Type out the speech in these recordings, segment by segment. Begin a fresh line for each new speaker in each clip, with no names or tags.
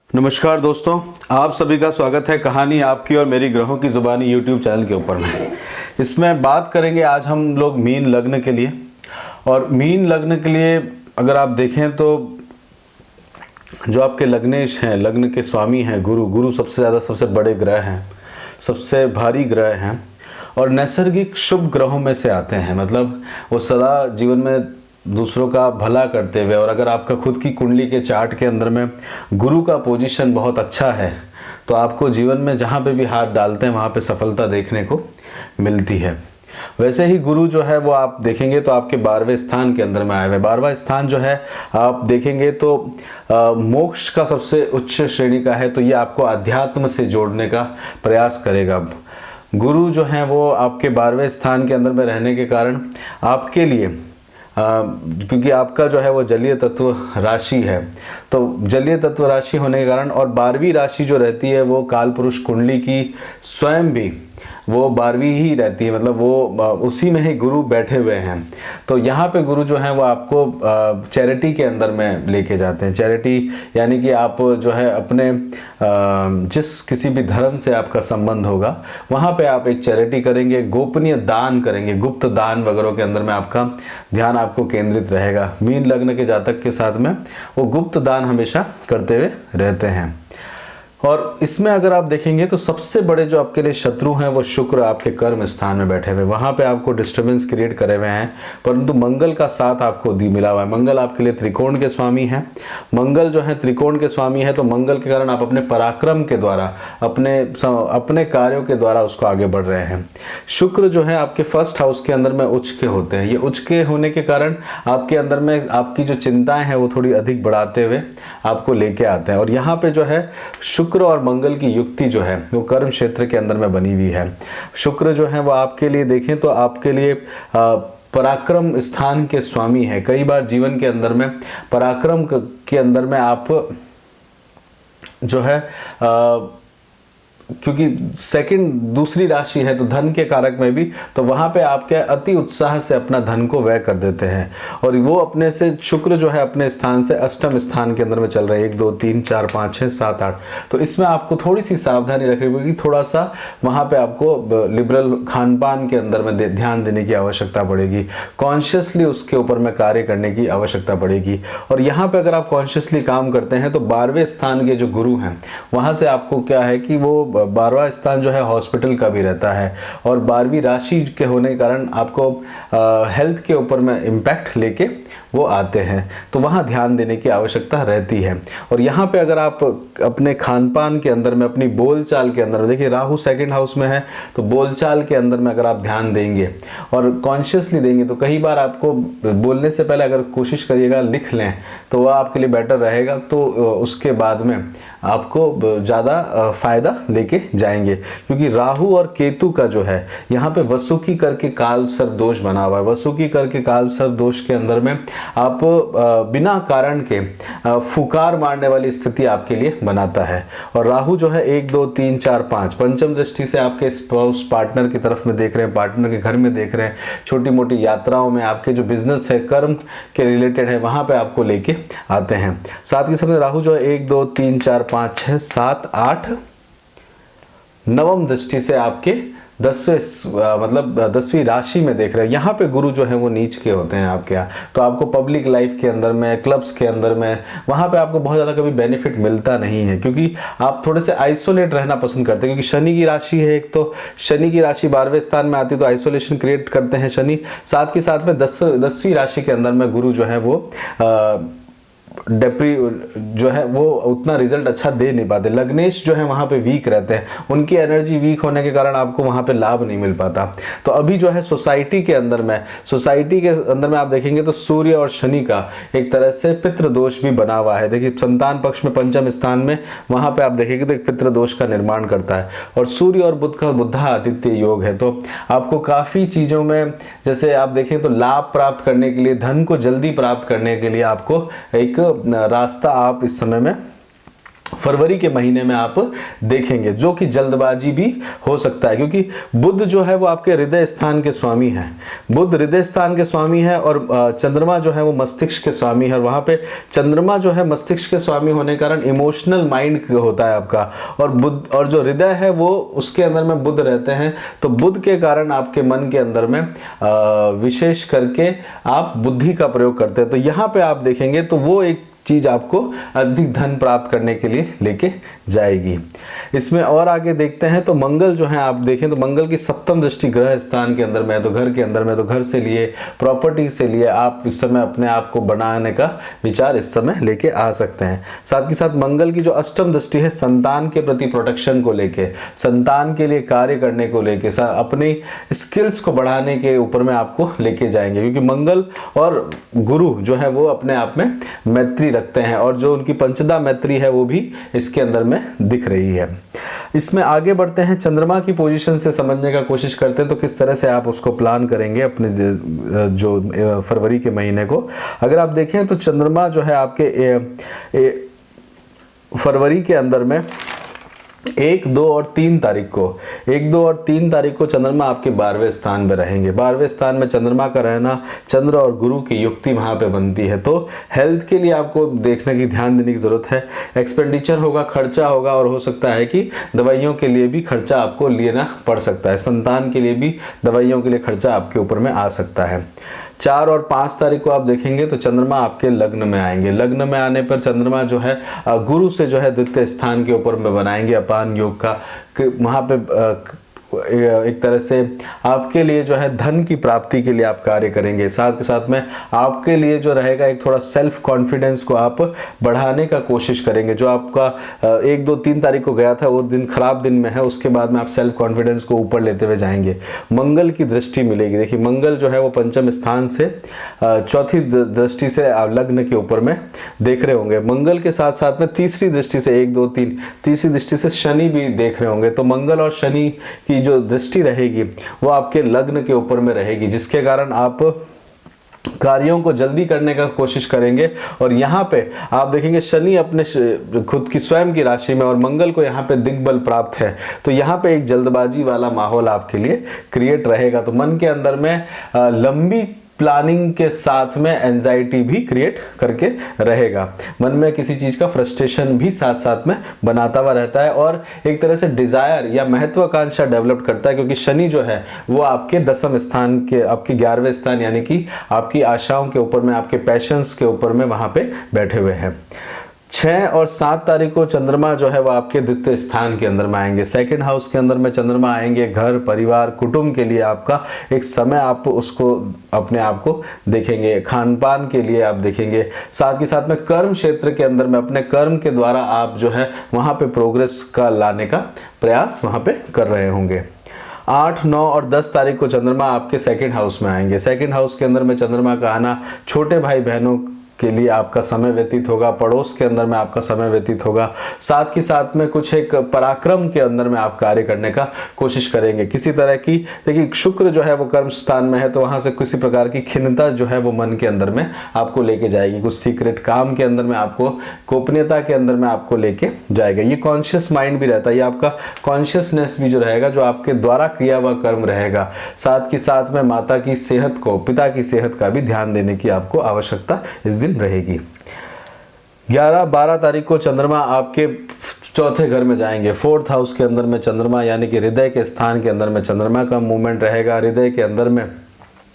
नमस्कार दोस्तों, आप सभी का स्वागत है कहानी आपकी और मेरी ग्रहों की ज़ुबानी यूट्यूब चैनल के ऊपर में। इसमें बात करेंगे आज हम लोग मीन लग्न के लिए। और मीन लग्न के लिए अगर आप देखें तो जो आपके लग्नेश हैं, लग्न के स्वामी हैं गुरु सबसे ज़्यादा सबसे बड़े ग्रह हैं, सबसे भारी ग्रह हैं और नैसर्गिक शुभ ग्रहों में से आते हैं। मतलब वो सदा जीवन में दूसरों का भला करते हुए, और अगर आपका खुद की कुंडली के चार्ट के अंदर में गुरु का पोजीशन बहुत अच्छा है तो आपको जीवन में जहाँ पे भी हाथ डालते हैं वहाँ पे सफलता देखने को मिलती है। वैसे ही गुरु जो है वो आप देखेंगे तो आपके 12वें स्थान के अंदर में आए हुए। 12वां स्थान जो है आप देखेंगे तो मोक्ष का सबसे उच्च श्रेणी का है, तो ये आपको अध्यात्म से जोड़ने का प्रयास करेगा। गुरु जो है वो आपके 12वें स्थान के अंदर में रहने के कारण आपके लिए क्योंकि आपका जो है वो जलीय तत्व राशि है, तो जलीय तत्व राशि होने के कारण, और 12वीं राशि जो रहती है वो काल पुरुष कुंडली की स्वयं भी वो 12वीं ही रहती है, मतलब वो उसी में ही गुरु बैठे हुए हैं। तो यहाँ पे गुरु जो है वो आपको चैरिटी के अंदर में लेके जाते हैं। चैरिटी यानी कि आप जो है अपने जिस किसी भी धर्म से आपका संबंध होगा वहाँ पे आप एक चैरिटी करेंगे, गोपनीय दान करेंगे, गुप्त दान वगैरह के अंदर में आपका ध्यान आपको केंद्रित रहेगा। मीन लग्न के जातक के साथ में वो गुप्त दान हमेशा करते हुए रहते हैं। और इसमें अगर आप देखेंगे तो सबसे बड़े जो आपके लिए शत्रु हैं वो शुक्र आपके कर्म स्थान में बैठे हुए, वहाँ पे आपको डिस्टर्बेंस क्रिएट करे हुए हैं। परंतु मंगल का साथ आपको मिला हुआ है। मंगल आपके लिए त्रिकोण के स्वामी हैं। मंगल जो है त्रिकोण के स्वामी है, तो मंगल के कारण आप अपने पराक्रम के द्वारा, अपने कार्यों के द्वारा उसको आगे बढ़ रहे हैं। शुक्र जो है आपके फर्स्ट हाउस के अंदर में उच्च के होते हैं। ये उच्च के होने के कारण आपके अंदर में आपकी जो चिंताएं हैं वो थोड़ी अधिक बढ़ाते हुए आपको लेके आते हैं। और यहाँ पे जो है शुक्र और मंगल की युक्ति जो है वो कर्म क्षेत्र के अंदर में बनी हुई है। शुक्र जो है वो आपके लिए देखें तो आपके लिए पराक्रम स्थान के स्वामी है। कई बार जीवन के अंदर में पराक्रम के अंदर में आप जो है क्योंकि दूसरी राशि है तो धन के कारक में भी, तो वहाँ पे आपके अति उत्साह से अपना धन को व्यय कर देते हैं। और वो अपने से शुक्र जो है अपने स्थान से अष्टम स्थान के अंदर में चल रहे हैं, 1 2 3 4 5 6 7 8। तो इसमें आपको थोड़ी सी सावधानी रखनी पड़ेगी, थोड़ा सा वहाँ पे आपको लिबरल खान पान के अंदर में ध्यान देने की आवश्यकता पड़ेगी, कॉन्शियसली उसके ऊपर में कार्य करने की आवश्यकता पड़ेगी। और यहाँ पे अगर आप कॉन्शियसली काम करते हैं तो 12वें स्थान के जो गुरु हैं वहाँ से आपको क्या है कि वो 12वां स्थान जो है हॉस्पिटल का भी रहता है, और 12वीं राशि के होने के कारण आपको हेल्थ के ऊपर में इम्पैक्ट लेके वो आते हैं, तो वहाँ ध्यान देने की आवश्यकता रहती है। और यहाँ पे अगर आप अपने खान पान के अंदर में, अपनी बोलचाल के अंदर में, देखिए राहु 2nd हाउस में है, तो बोलचाल के अंदर में अगर आप ध्यान देंगे और कॉन्शियसली देंगे तो कई बार आपको बोलने से पहले अगर कोशिश करिएगा लिख लें तो वह आपके लिए बेटर रहेगा। तो उसके बाद में आपको ज़्यादा फायदा लेके जाएंगे, क्योंकि राहु और केतु का जो है यहाँ पे वसुकी करके काल सर्प दोष बना हुआ है। वसुकी करके काल सर्प दोष के अंदर में आप बिना कारण के फुकार मारने वाली स्थिति आपके लिए बनाता है। और राहु जो है 1 2 3 4 5 पंचम दृष्टि से आपके स्पाउस पार्टनर की तरफ में देख रहे हैं, पार्टनर के घर में देख रहे हैं, छोटी मोटी यात्राओं में, आपके जो बिजनेस है कर्म के रिलेटेड है वहाँ पे आपको लेके आते हैं। साथ ही साथ राहु जो है 1 2 3 4 5 6 7 8 नवम दृष्टि से आपके 10वीं राशि में देख रहे हैं। यहाँ पे गुरु जो है वो नीच के होते हैं आपके यहाँ, तो आपको पब्लिक लाइफ के अंदर में, क्लब्स के अंदर में, वहाँ पे आपको बहुत ज़्यादा कभी बेनिफिट मिलता नहीं है, क्योंकि आप थोड़े से आइसोलेट रहना पसंद करते हैं। क्योंकि शनि की राशि है एक, तो शनि की राशि 12वें स्थान में आती है तो आइसोलेशन क्रिएट करते हैं शनि। साथ के साथ में 10वीं राशि के अंदर में गुरु जो है वो जो है वो उतना रिजल्ट अच्छा दे नहीं पाते। लग्नेश जो है वहाँ पे वीक रहते हैं, उनकी एनर्जी वीक होने के कारण आपको वहाँ पे लाभ नहीं मिल पाता। तो अभी जो है सोसाइटी के अंदर में आप देखेंगे तो सूर्य और शनि का एक तरह से पितृ दोष भी बना हुआ है। देखिए संतान पक्ष में पंचम स्थान में वहाँ पे आप देखेंगे तो एक पितृ दोष का निर्माण करता है। और सूर्य और बुध का बुधा आदित्य योग है, तो आपको काफ़ी चीज़ों में जैसे आप देखें तो लाभ प्राप्त करने के लिए, धन को जल्दी प्राप्त करने के लिए आपको एक रास्ता आप इस समय में फरवरी के महीने में आप देखेंगे, जो कि जल्दबाजी भी हो सकता है, क्योंकि बुध जो है वो आपके हृदय स्थान के स्वामी हैं। बुध हृदय स्थान के स्वामी है और चंद्रमा जो है वो मस्तिष्क के स्वामी है। और वहाँ पे चंद्रमा जो है मस्तिष्क के स्वामी होने के कारण इमोशनल माइंड होता है आपका, और बुध और जो हृदय है वो उसके अंदर में बुध रहते हैं। तो बुध के कारण आपके मन के अंदर में विशेष करके आप बुद्धि का प्रयोग करते हैं। तो यहाँ पे आप देखेंगे तो वो एक चीज आपको अधिक धन प्राप्त करने के लिए लेके जाएगी। इसमें और आगे देखते हैं तो मंगल जो है आप देखें तो मंगल की सप्तम दृष्टि ग्रह स्थान के अंदर में है, तो घर के अंदर में, तो घर से लिए, प्रॉपर्टी से लिए आप इस समय अपने आप को बनाने का विचार इस समय लेके आ सकते हैं। साथ ही साथ मंगल की जो अष्टम दृष्टि है संतान के प्रति प्रोटेक्शन को लेके, संतान के लिए कार्य करने को लेके, अपनी स्किल्स को बढ़ाने के ऊपर में आपको लेके जाएंगे, क्योंकि मंगल और गुरु जो है वो अपने आप में मैत्री रखते हैं, और जो उनकी पंचदा मैत्री है वो भी इसके अंदर में दिख रही है। इसमें आगे बढ़ते हैं, चंद्रमा की पोजीशन से समझने का कोशिश करते हैं तो किस तरह से आप उसको प्लान करेंगे अपने जो फरवरी के महीने को। अगर आप देखें तो चंद्रमा जो है आपके फरवरी के अंदर में 1, 2 और 3 तारीख को चंद्रमा आपके 12वें स्थान में रहेंगे। 12वें स्थान में चंद्रमा का रहना चंद्र और गुरु की युक्ति वहां पे बनती है। तो हेल्थ के लिए आपको देखने की, ध्यान देने की जरूरत है। एक्सपेंडिचर होगा, खर्चा होगा, और हो सकता है कि दवाइयों के लिए भी खर्चा आपको लेना पड़ सकता है। संतान के लिए भी दवाइयों के लिए खर्चा आपके ऊपर में आ सकता है। 4 और 5 तारीख को आप देखेंगे तो चंद्रमा आपके लग्न में आएंगे। लग्न में आने पर चंद्रमा जो है गुरु से जो है द्वितीय स्थान के ऊपर में बनाएंगे अपान योग का, वहाँ पे एक तरह से आपके लिए जो है धन की प्राप्ति के लिए आप कार्य करेंगे। साथ के साथ में आपके लिए जो रहेगा एक थोड़ा सेल्फ कॉन्फिडेंस को आप बढ़ाने का कोशिश करेंगे। जो आपका 1, 2, 3 तारीख को गया था वो दिन खराब दिन में है, उसके बाद में आप सेल्फ कॉन्फिडेंस को ऊपर लेते हुए जाएंगे। मंगल की दृष्टि मिलेगी। देखिए मंगल जो है वो पंचम स्थान से चौथी दृष्टि से लग्न के ऊपर में देख रहे होंगे। मंगल के साथ साथ में तीसरी दृष्टि से 1, 2, 3 तीसरी दृष्टि से शनि भी देख रहे होंगे। तो मंगल और शनि की जो दृष्टि रहेगी वो आपके लग्न के ऊपर में रहेगी, जिसके कारण आप कार्यों को जल्दी करने का कोशिश करेंगे। और यहाँ पे आप देखेंगे शनि अपने खुद की स्वयं की राशि में और मंगल को यहाँ पे दिग्बल प्राप्त है, तो यहाँ पे एक जल्दबाजी वाला माहौल आपके लिए क्रिएट रहेगा। तो मन के अंदर में लंबी प्लानिंग के साथ में एंजाइटी भी क्रिएट करके रहेगा। मन में किसी चीज का फ्रस्ट्रेशन भी साथ साथ में बनाता हुआ रहता है, और एक तरह से डिजायर या महत्वाकांक्षा डेवलप करता है, क्योंकि शनि जो है वो आपके 10वें स्थान के, आपके 11वें स्थान यानी कि आपकी आशाओं के ऊपर में, आपके पैशंस के ऊपर में वहां पे बैठे हुए हैं। 6 और 7 तारीख को चंद्रमा जो है वो आपके द्वितीय स्थान के अंदर में आएंगे। सेकंड हाउस के अंदर में चंद्रमा आएंगे। घर, परिवार, कुटुंब के लिए आपका एक समय आप उसको अपने आप को देखेंगे, खान पान के लिए आप देखेंगे। साथ ही साथ में कर्म क्षेत्र के अंदर में अपने कर्म के द्वारा आप जो है वहाँ पे प्रोग्रेस का लाने का प्रयास वहाँ पे कर रहे होंगे। 8, 9 और 10 तारीख को चंद्रमा आपके सेकंड हाउस में आएंगे। सेकंड हाउस के अंदर में चंद्रमा का आना छोटे भाई बहनों के लिए आपका समय व्यतीत होगा, पड़ोस के अंदर में आपका समय व्यतीत होगा। साथ ही साथ में कुछ एक पराक्रम के अंदर में आप कार्य करने का कोशिश करेंगे। किसी तरह की, देखिए शुक्र जो है वो कर्म स्थान में है, तो वहां से किसी प्रकार की खिन्नता जो है वो मन के अंदर में आपको लेके जाएगी। कुछ सीक्रेट काम के अंदर में आपको, गोपनीयता के अंदर में आपको लेके जाएगा। ये कॉन्शियस माइंड भी रहता है, ये आपका कॉन्शियसनेस भी जो रहेगा, जो आपके द्वारा किया हुआ कर्म रहेगा। साथ ही साथ में माता की सेहत को, पिता की सेहत का भी ध्यान देने की आपको आवश्यकता इस दिन रहेगी। 11, 12 तारीख को चंद्रमा आपके चौथे घर में जाएंगे। 4th हाउस के अंदर में चंद्रमा यानी कि हृदय के स्थान के अंदर में चंद्रमा का मूवमेंट रहेगा। हृदय के अंदर में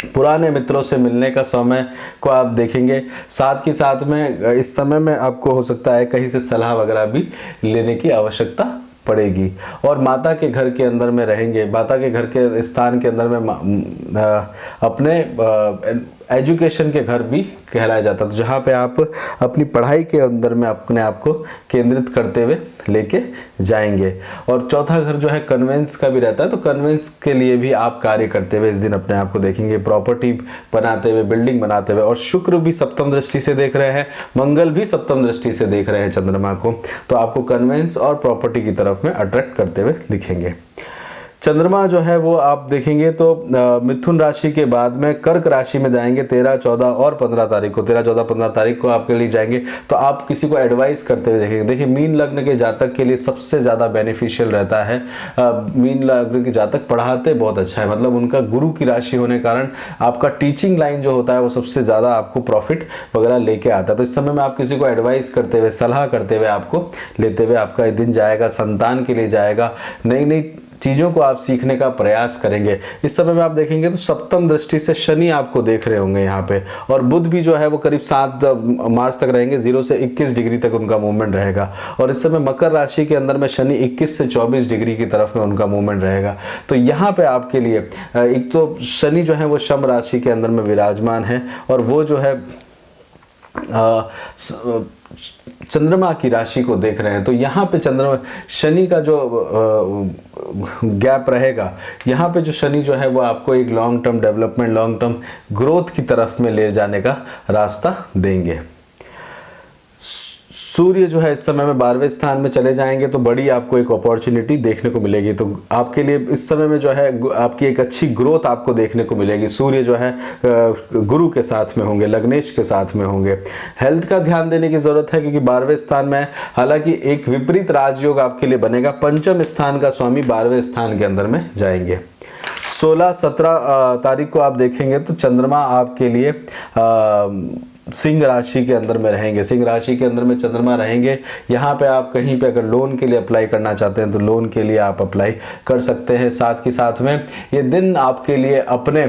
पुराने मित्रों से मिलने का समय को आप देखेंगे। साथ ही साथ में इस समय में आपको हो सकता है कहीं से सलाह वगैरह भी लेने की आवश्यकता पड़ेगी। और माता के घर के अंदर में रहेंगे। माता के घर के स्थान के अंदर में अपने एजुकेशन के घर भी कहलाया जाता है, तो जहाँ पे आप अपनी पढ़ाई के अंदर में अपने आप को केंद्रित करते हुए लेके जाएंगे। और चौथा घर जो है कन्वेंस का भी रहता है, तो कन्वेंस के लिए भी आप कार्य करते हुए इस दिन अपने आप को देखेंगे, प्रॉपर्टी बनाते हुए, बिल्डिंग बनाते हुए। और शुक्र भी सप्तम दृष्टि से देख रहे हैं, मंगल भी सप्तम दृष्टि से देख रहे हैं चंद्रमा को, तो आपको कन्वेंस और प्रॉपर्टी की तरफ में अट्रैक्ट करते हुए दिखेंगे। चंद्रमा जो है वो आप देखेंगे तो मिथुन राशि के बाद में कर्क राशि में जाएंगे 13, 14 और 15 तारीख को। 13, 14, 15 तारीख को आपके लिए जाएंगे तो आप किसी को एडवाइस करते हुए देखेंगे। देखिए मीन लग्न के जातक के लिए सबसे ज़्यादा बेनिफिशियल रहता है। मीन लग्न के जातक पढ़ाते बहुत अच्छा है, मतलब उनका गुरु की राशि होने के कारण आपका टीचिंग लाइन जो होता है वो सबसे ज़्यादा आपको प्रॉफिट वगैरह लेके आता है। तो इस समय में आप किसी को एडवाइस करते हुए, सलाह करते हुए, आपको लेते हुए आपका दिन जाएगा, संतान के लिए जाएगा, नई नई चीज़ों को आप सीखने का प्रयास करेंगे। इस समय में आप देखेंगे तो सप्तम दृष्टि से शनि आपको देख रहे होंगे यहाँ पे, और बुध भी जो है वो करीब 7 मार्च तक रहेंगे, 0 से 21 डिग्री तक उनका मूवमेंट रहेगा। और इस समय मकर राशि के अंदर में शनि 21 से 24 डिग्री की तरफ में उनका मूवमेंट रहेगा। तो यहाँ पे आपके लिए एक तो शनि जो है वो शम राशि के अंदर में विराजमान है, और वो जो है चंद्रमा की राशि को देख रहे हैं। तो यहाँ पे चंद्रमा शनि का जो गैप रहेगा, यहाँ पे जो शनि जो है वो आपको एक long term development, long term growth की तरफ में ले जाने का रास्ता देंगे। सूर्य जो है इस समय में 12वें स्थान में चले जाएंगे तो बड़ी आपको एक अपॉर्चुनिटी देखने को मिलेगी। तो आपके लिए इस समय में जो है आपकी एक अच्छी ग्रोथ आपको देखने को मिलेगी। सूर्य जो है गुरु के साथ में होंगे, लग्नेश के साथ में होंगे। हेल्थ का ध्यान देने की जरूरत है क्योंकि 12वें स्थान में, हालांकि एक विपरीत राजयोग आपके लिए बनेगा। पंचम स्थान का स्वामी 12वें स्थान के अंदर में जाएंगे। 16, 17 तारीख को आप देखेंगे तो चंद्रमा आपके लिए सिंह राशि के अंदर में रहेंगे। सिंह राशि के अंदर में चंद्रमा रहेंगे। यहाँ पे आप कहीं पे अगर लोन के लिए अप्लाई करना चाहते हैं तो लोन के लिए आप अप्लाई कर सकते हैं। साथ ही साथ में ये दिन आपके लिए अपने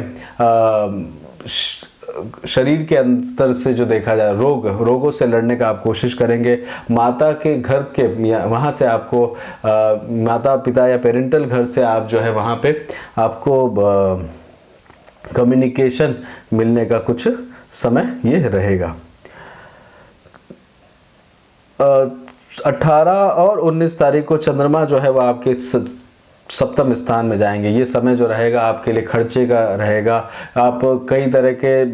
शरीर के अंदर से जो देखा जाए रोगों से लड़ने का आप कोशिश करेंगे। माता के घर के वहाँ से आपको माता पिता या पेरेंटल घर से आप जो है वहाँ पे आपको कम्युनिकेशन मिलने का कुछ समय ये रहेगा। 18 और 19 तारीख को चंद्रमा जो है वो आपके सप्तम स्थान में जाएंगे। ये समय जो रहेगा आपके लिए खर्चे का रहेगा। आप कई तरह के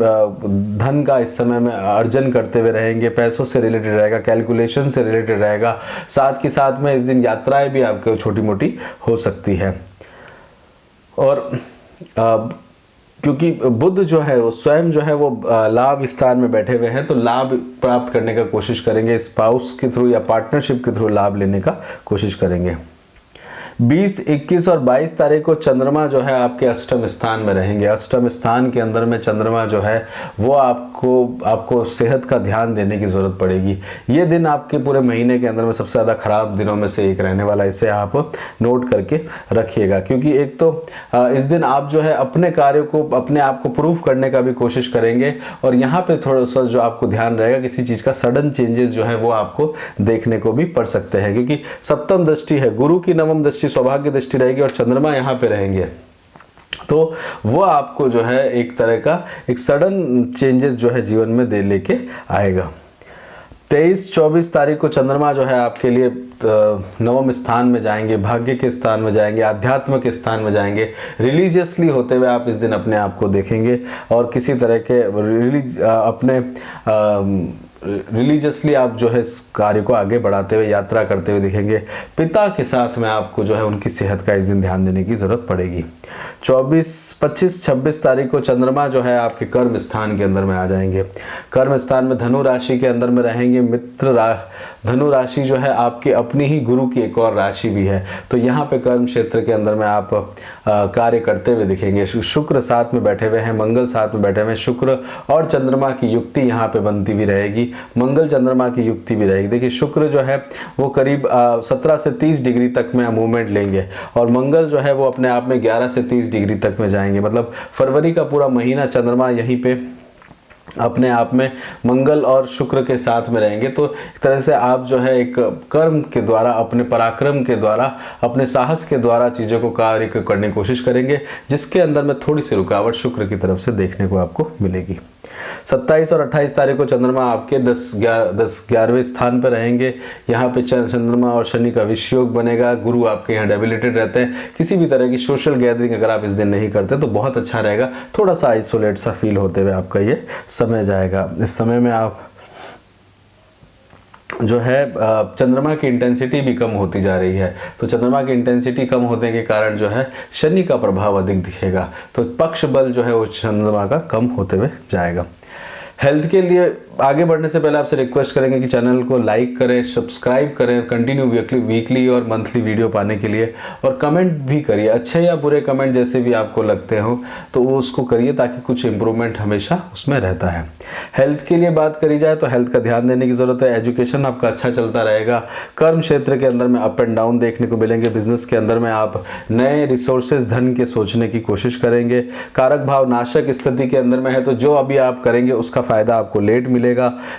धन का इस समय में अर्जन करते हुए रहेंगे। पैसों से रिलेटेड रहेगा, कैलकुलेशन से रिलेटेड रहेगा। साथ के साथ में इस दिन यात्राएं भी आपके छोटी मोटी हो सकती है। और क्योंकि बुध जो है वो स्वयं जो है वो लाभ स्थान में बैठे हुए हैं तो लाभ प्राप्त करने का कोशिश करेंगे। स्पाउस के थ्रू या पार्टनरशिप के थ्रू लाभ लेने का कोशिश करेंगे। 20, 21 और 22 तारीख को चंद्रमा जो है आपके अष्टम स्थान में रहेंगे। अष्टम स्थान के अंदर में चंद्रमा जो है वो आपको सेहत का ध्यान देने की ज़रूरत पड़ेगी। ये दिन आपके पूरे महीने के अंदर में सबसे ज़्यादा ख़राब दिनों में से एक रहने वाला, इसे आप नोट करके रखिएगा। क्योंकि एक तो इस दिन आप जो है अपने कार्यों को, अपने आप को प्रूव करने का भी कोशिश करेंगे, और यहाँ पर थोड़ा सा जो आपको ध्यान रहेगा किसी चीज़ का सडन चेंजेस जो है वो आपको देखने को भी पड़ सकते हैं। क्योंकि सप्तम दृष्टि है, गुरु की नवम दृष्टि सौभाग्य दृष्टि रहेगी, और चंद्रमा यहाँ पे रहेंगे तो वो आपको जो है एक तरह का एक सडन चेंजेस जो है जीवन में दे लेके आएगा। 23, 24 तारीख को चंद्रमा जो है आपके लिए नवम स्थान में जाएंगे, भाग्य के स्थान में जाएंगे, आध्यात्म के स्थान में जाएंगे। रिलीजियसली होते हुए आप इस दिन अपने आप को देखेंगे, और किसी तरह के अपने रिलीजियसली आप जो है इस कार्य को आगे बढ़ाते हुए, यात्रा करते हुए दिखेंगे। पिता के साथ में आपको जो है उनकी सेहत का इस दिन ध्यान देने की जरूरत पड़ेगी। 24, 25, 26 तारीख को चंद्रमा जो है आपके कर्म स्थान के अंदर में आ जाएंगे। कर्म स्थान में धनु राशि के अंदर में रहेंगे। धनु राशि जो है आपके अपनी ही गुरु की एक और राशि भी है, तो यहाँ पे कर्म क्षेत्र के अंदर में आप कार्य करते हुए दिखेंगे। शुक्र साथ में बैठे हुए हैं, मंगल साथ में बैठे हुए हैं। शुक्र और चंद्रमा की युक्ति यहाँ पे बनती भी रहेगी, मंगल चंद्रमा की युक्ति भी रहेगी। देखिए शुक्र जो है वो करीब 17 से 30 डिग्री तक में मूवमेंट लेंगे, और मंगल जो है वो अपने आप में 11 से 30 डिग्री तक में जाएंगे। मतलब फरवरी का पूरा महीना चंद्रमा यहीं पे अपने आप में मंगल और शुक्र के साथ में रहेंगे। तो एक तरह से आप जो है एक कर्म के द्वारा, अपने पराक्रम के द्वारा, अपने साहस के द्वारा चीज़ों को कार्य करने की कोशिश करेंगे, जिसके अंदर में थोड़ी सी रुकावट शुक्र की तरफ से देखने को आपको मिलेगी। 27 और 28 तारीख को चंद्रमा आपके 11वें स्थान पर रहेंगे। यहाँ पे चंद्रमा और शनि का विषयोग बनेगा। गुरु आपके यहाँ डेबिलिटेड रहते हैं। किसी भी तरह की सोशल गैदरिंग अगर आप इस दिन नहीं करते तो बहुत अच्छा रहेगा। थोड़ा सा आइसोलेट सा फील होते हुए आपका ये समय जाएगा। इस समय में आप जो है चंद्रमा की इंटेंसिटी भी कम होती जा रही है। तो चंद्रमा की इंटेंसिटी कम होने के कारण जो है शनि का प्रभाव अधिक दिखेगा, तो पक्ष बल जो है वो चंद्रमा का कम होते हुए जाएगा। हेल्थ के लिए आगे बढ़ने से पहले आपसे रिक्वेस्ट करेंगे कि चैनल को लाइक करें, सब्सक्राइब करें कंटिन्यू वीकली और मंथली वीडियो पाने के लिए, और कमेंट भी करिए, अच्छे या बुरे कमेंट जैसे भी आपको लगते हो तो वो उसको करिए, ताकि कुछ इम्प्रूवमेंट हमेशा उसमें रहता है। हेल्थ के लिए बात करी जाए तो हेल्थ का ध्यान देने की ज़रूरत है। एजुकेशन आपका अच्छा चलता रहेगा। कर्म क्षेत्र के अंदर में अप एंड डाउन देखने को मिलेंगे। बिजनेस के अंदर में आप नए रिसोर्सेज धन के सोचने की कोशिश करेंगे। कारक भाव नाशक स्थिति के अंदर में है, तो जो अभी आप करेंगे उसका फायदा आपको लेट मिलेगा।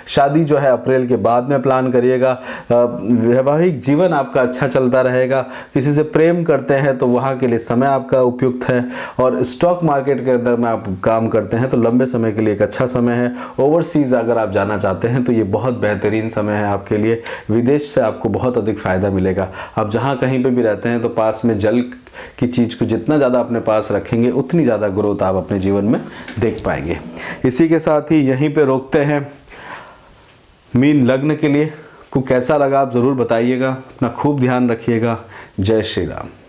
शादी जो है अप्रैल के बाद में प्लान करिएगा। वैवाहिक जीवन आपका अच्छा चलता रहेगा। किसी से प्रेम करते हैं तो वहां के लिए समय आपका उपयुक्त है। और स्टॉक मार्केट के अंदर में आप काम करते हैं तो लंबे समय के लिए एक अच्छा समय है। ओवरसीज अगर आप जाना चाहते हैं तो ये बहुत बेहतरीन समय है आपके लिए। विदेश से आपको बहुत अधिक फायदा मिलेगा। आप जहां कहीं पे भी रहते हैं तो पास में जल की चीज़ को जितना ज़्यादा अपने पास रखेंगे उतनी ज़्यादा ग्रोथ आप अपने जीवन में देख पाएंगे। इसी के साथ ही यहीं पे रोकते हैं। मीन लग्न के लिए को कैसा लगा आप ज़रूर बताइएगा। अपना खूब ध्यान रखिएगा। जय श्री राम।